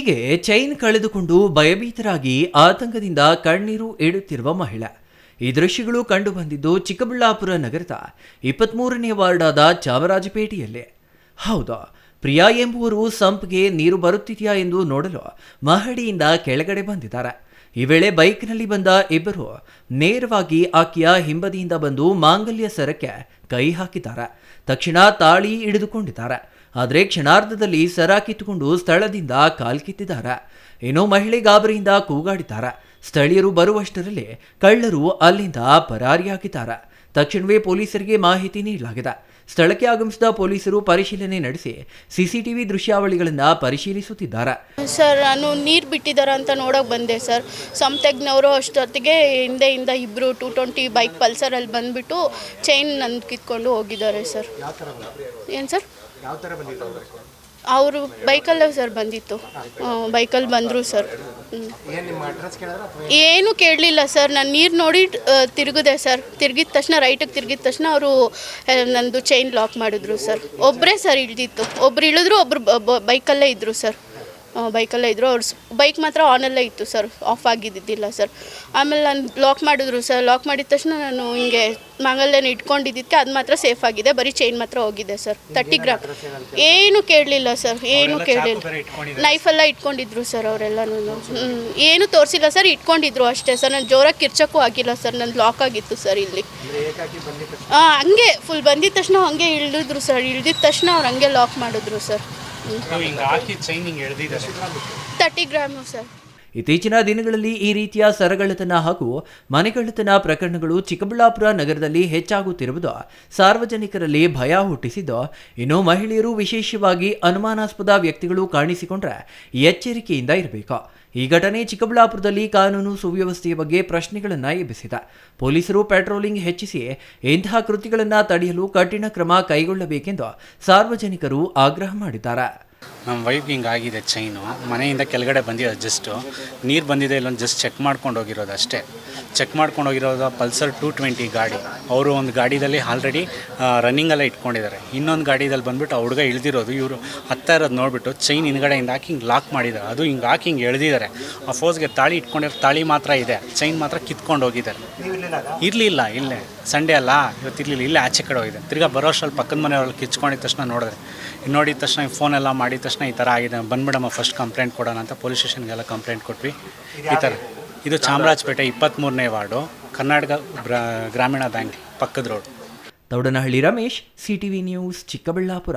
ಹೀಗೆ ಚೈನ್ ಕಳೆದುಕೊಂಡು ಭಯಭೀತರಾಗಿ ಆತಂಕದಿಂದ ಕಣ್ಣೀರು ಇಡುತ್ತಿರುವ ಮಹಿಳೆ. ಈ ದೃಶ್ಯಗಳು ಕಂಡು ಬಂದಿದ್ದು ಚಿಕ್ಕಬಳ್ಳಾಪುರ ನಗರದ 23ನೇ ವಾರ್ಡಾದ ಚಾಮರಾಜಪೇಟೆಯಲ್ಲಿ. ಹೌದಾ, ಪ್ರಿಯಾ ಎಂಬುವರು ಸಂಪ್ಗೆ ನೀರು ಬರುತ್ತಿದೆಯಾ ಎಂದು ನೋಡಲು ಮಹಡಿಯಿಂದ ಕೆಳಗಡೆ ಬಂದಿದ್ದಾರೆ. ಈ ವೇಳೆ ಬೈಕ್ನಲ್ಲಿ ಬಂದ ಇಬ್ಬರು ನೇರವಾಗಿ ಆಕೆಯ ಹಿಂಬದಿಯಿಂದ ಬಂದು ಮಾಂಗಲ್ಯ ಸರಕ್ಕೆ ಕೈ ಹಾಕಿದ್ದಾರೆ. ತಕ್ಷಣ ತಾಳಿ ಹಿಡಿದುಕೊಂಡಿದ್ದಾರೆ. ಆದರೆ ಕ್ಷಣಾರ್ಧದಲ್ಲಿ ಸರ ಕಿತ್ತುಕೊಂಡು ಸ್ಥಳದಿಂದ ಕಾಲ್ಕಿತ್ತಿದ್ದಾರೆ. ಇನ್ನು ಮಹಿಳೆ ಗಾಬರಿಯಿಂದ ಕೂಗಾಡಿದ್ದಾರೆ. ಸ್ಥಳೀಯರು ಬರುವಷ್ಟರಲ್ಲಿ ಕಳ್ಳರು ಅಲ್ಲಿಂದ ಪರಾರಿಯಾಗಿದ್ದಾರೆ. ತಕ್ಷಣವೇ ಪೊಲೀಸರಿಗೆ ಮಾಹಿತಿ ನೀಡಲಾಗಿದೆ. ಸ್ಥಳಕ್ಕೆ ಆಗಮಿಸಿದ ಪೊಲೀಸರು ಪರಿಶೀಲನೆ ನಡೆಸಿ ಸಿಸಿಟಿವಿ ದೃಶ್ಯಾವಳಿಗಳನ್ನು ಪರಿಶೀಲಿಸುತ್ತಿದ್ದಾರೆ. ಸರ್, ನಾನು ನೀರು ಬಿಟ್ಟಿದ್ದಾರೆ ಅಂತ ನೋಡೋಕೆ ಬಂದೆ ಸರ್. ಸಂತೆಗ್ನವರು ಅಷ್ಟೊತ್ತಿಗೆ ಹಿಂದೆಯಿಂದ ಇಬ್ಬರು 220 ಬೈಕ್ ಪಲ್ಸರಲ್ಲಿ ಬಂದುಬಿಟ್ಟು ಚೈನ್ ನನ್ನ ಕಿತ್ಕೊಂಡು ಹೋಗಿದ್ದಾರೆ ಸರ್. ಏನು ಸರ್? ಅವರು ಬೈಕಲ್ಲೇ ಸರ್ ಬಂದಿತ್ತು. ಬೈಕಲ್ಲಿ ಬಂದರು ಸರ್. ಏನು ಕೇಳಲಿಲ್ಲ ಸರ್. ನಾನು ನೀರು ನೋಡಿ ತಿರುಗಿದೆ ಸರ್. ತಿರುಗಿದ ತಕ್ಷಣ ರೈಟಿಗೆ ತಿರುಗಿದ ತಕ್ಷಣ ಅವರು ನಂದು ಚೈನ್ ಲಾಕ್ ಮಾಡಿದ್ರು ಸರ್. ಒಬ್ಬರೇ ಸರ್ ಇಳಿದಿತ್ತು. ಒಬ್ರು ಇಳಿದ್ರು, ಒಬ್ಬರು ಬೈಕಲ್ಲೇ ಇದ್ದರು ಸರ್. ಬೈಕಲ್ಲೇ ಇದ್ದರು. ಅವ್ರು ಬೈಕ್ ಮಾತ್ರ ಆನಲ್ಲೇ ಇತ್ತು ಸರ್, ಆಫ್ ಆಗಿದ್ದಿದ್ದಿಲ್ಲ ಸರ್. ಆಮೇಲೆ ನಾನು ಲಾಕ್ ಮಾಡಿದ್ರು ಸರ್. ಲಾಕ್ ಮಾಡಿದ ತಕ್ಷಣ ನಾನು ಹಿಂಗೆ ಮಾಂಗಲ್ಯನ ಇಟ್ಕೊಂಡಿದ್ದಕ್ಕೆ ಅದು ಮಾತ್ರ ಸೇಫ್ ಆಗಿದೆ. ಬರೀ ಚೈನ್ ಮಾತ್ರ ಹೋಗಿದೆ ಸರ್. 30 ಗ್ರಾಮ್. ಏನು ಕೇಳಲಿಲ್ಲ ಸರ್, ಏನು ಕೇಳಲಿಲ್ಲ. ನೈಫೆಲ್ಲ ಇಟ್ಕೊಂಡಿದ್ರು ಸರ್ ಅವರೆಲ್ಲನೂ. ಏನು ತೋರಿಸಿಲ್ಲ ಸರ್, ಇಟ್ಕೊಂಡಿದ್ರು ಅಷ್ಟೇ ಸರ್. ನಾನು ಜೋರಾಗಿ ಕಿರ್ಚಕ್ಕೂ ಆಗಿಲ್ಲ ಸರ್. ನನ್ನ ಲಾಕ್ ಆಗಿತ್ತು ಸರ್ ಇಲ್ಲಿ. ಹಂಗೆ ಫುಲ್ ಬಂದಿದ ತಕ್ಷಣ ಹಂಗೆ ಇಳಿದ್ರು ಸರ್. ಇಳಿದಿದ ತಕ್ಷಣ ಅವ್ರು ಹಂಗೆ ಲಾಕ್ ಮಾಡಿದ್ರು ಸರ್. 30 gram sir. ಇತ್ತೀಚಿನ ದಿನಗಳಲ್ಲಿ ಈ ರೀತಿಯ ಸರಗಳ್ಳತನ ಹಾಗೂ ಮನೆಗಳ್ಳತನ ಪ್ರಕರಣಗಳು ಚಿಕ್ಕಬಳ್ಳಾಪುರ ನಗರದಲ್ಲಿ ಹೆಚ್ಚಾಗುತ್ತಿರುವುದು ಸಾರ್ವಜನಿಕರಲ್ಲಿ ಭಯ ಹುಟ್ಟಿಸಿದ್ದು, ಇನ್ನು ಮಹಿಳೆಯರು ವಿಶೇಷವಾಗಿ ಅನುಮಾನಾಸ್ಪದ ವ್ಯಕ್ತಿಗಳು ಕಾಣಿಸಿಕೊಂಡ್ರೆ ಎಚ್ಚರಿಕೆಯಿಂದ ಇರಬೇಕು. ಈ ಘಟನೆ ಚಿಕ್ಕಬಳ್ಳಾಪುರದಲ್ಲಿ ಕಾನೂನು ಸುವ್ಯವಸ್ಥೆಯ ಬಗ್ಗೆ ಪ್ರಶ್ನೆಗಳನ್ನು ಎಬ್ಬಿಸಿದೆ. ಪೊಲೀಸರು ಪೆಟ್ರೋಲಿಂಗ್ ಹೆಚ್ಚಿಸಿ ಇಂತಹ ಕೃತ್ಯಗಳನ್ನು ತಡೆಯಲು ಕಠಿಣ ಕ್ರಮ ಕೈಗೊಳ್ಳಬೇಕೆಂದು ಸಾರ್ವಜನಿಕರು ಆಗ್ರಹ ಮಾಡಿದ್ದಾರೆ. ನಮ್ಮ ವೈಫ್ಗೆ ಹಿಂಗಾಗಿದೆ. ಚೈನು ಮನೆಯಿಂದ ಕೆಳಗಡೆ ಬಂದಿರೋದು. ಜಸ್ಟು ನೀರು ಬಂದಿದೆ ಇಲ್ಲೊಂದು ಜಸ್ಟ್ ಚೆಕ್ ಮಾಡ್ಕೊಂಡು ಹೋಗಿರೋದು ಅಷ್ಟೇ. ಚೆಕ್ ಮಾಡ್ಕೊಂಡು ಹೋಗಿರೋದು ಪಲ್ಸರ್ 220 ಗಾಡಿ. ಅವರು ಒಂದು ಗಾಡಿದಲ್ಲಿ ಆಲ್ರೆಡಿ ರನ್ನಿಂಗೆಲ್ಲ ಇಟ್ಕೊಂಡಿದ್ದಾರೆ. ಇನ್ನೊಂದು ಗಾಡಿದಲ್ಲಿ ಬಂದುಬಿಟ್ಟು ಆ ಹುಡುಗ ಇಳಿದಿರೋದು. ಇವರು ಹತ್ತಾ ಇರೋದು ನೋಡಿಬಿಟ್ಟು ಚೈನ್ ಹಿಂದ್ಗಡೆಯಿಂದ ಹಾಕಿ ಹಿಂಗೆ ಲಾಕ್ ಮಾಡಿದ್ದಾರೆ. ಅದು ಹಿಂಗೆ ಹಾಕಿ ಹಿಂಗೆ ಎಳೆದಿದ್ದಾರೆ. ಆ ಫೋರ್ಸ್ಗೆ ತಾಳಿ ಇಟ್ಕೊಂಡಿರೋ ತಾಳಿ ಮಾತ್ರ ಇದೆ, ಚೈನ್ ಮಾತ್ರ ಕಿತ್ಕೊಂಡು ಹೋಗಿದ್ದಾರೆ. ಇರಲಿಲ್ಲ, ಇಲ್ಲೇ ಸಂಡೇ ಅಲ್ಲ, ಇವತ್ತಿರಲಿಲ್ಲ, ಇಲ್ಲೇ ಆಚೆ ಕಡೆ ಹೋಗಿದೆ. ತಿರ್ಗಾ ಬರೋ ಅಷ್ಟರಲ್ಲಿ ಪಕ್ಕದ ಮನೆಯವ್ರಲ್ಲಿ ಕಿಚ್ಕೊಂಡಿದ ತಕ್ಷಣ ನೋಡಿದ ತಕ್ಷಣ ಫೋನೆಲ್ಲ ಮಾಡಿದ ತಕ್ಷಣ ಈ ಥರ ಆಗಿದೆ, ಬಂದ್ಬಿಡಮ್ಮ ಫಸ್ಟ್ ಕಂಪ್ಲೇಂಟ್ ಕೊಡೋಣ ಅಂತ ಪೊಲೀಸ್ ಸ್ಟೇಷನ್ಗೆಲ್ಲ ಕಂಪ್ಲೇಂಟ್ ಕೊಟ್ವಿ. ಈ ಥರ ಇದು ಚಾಮರಾಜಪೇಟೆ 23ನೇ ವಾರ್ಡು, ಕರ್ನಾಟಕ ಗ್ರಾಮೀಣ ಬ್ಯಾಂಕ್ ಪಕ್ಕದ ರೋಡ್. Daudanahalli Ramesh, CTV news, Chikkaballapur.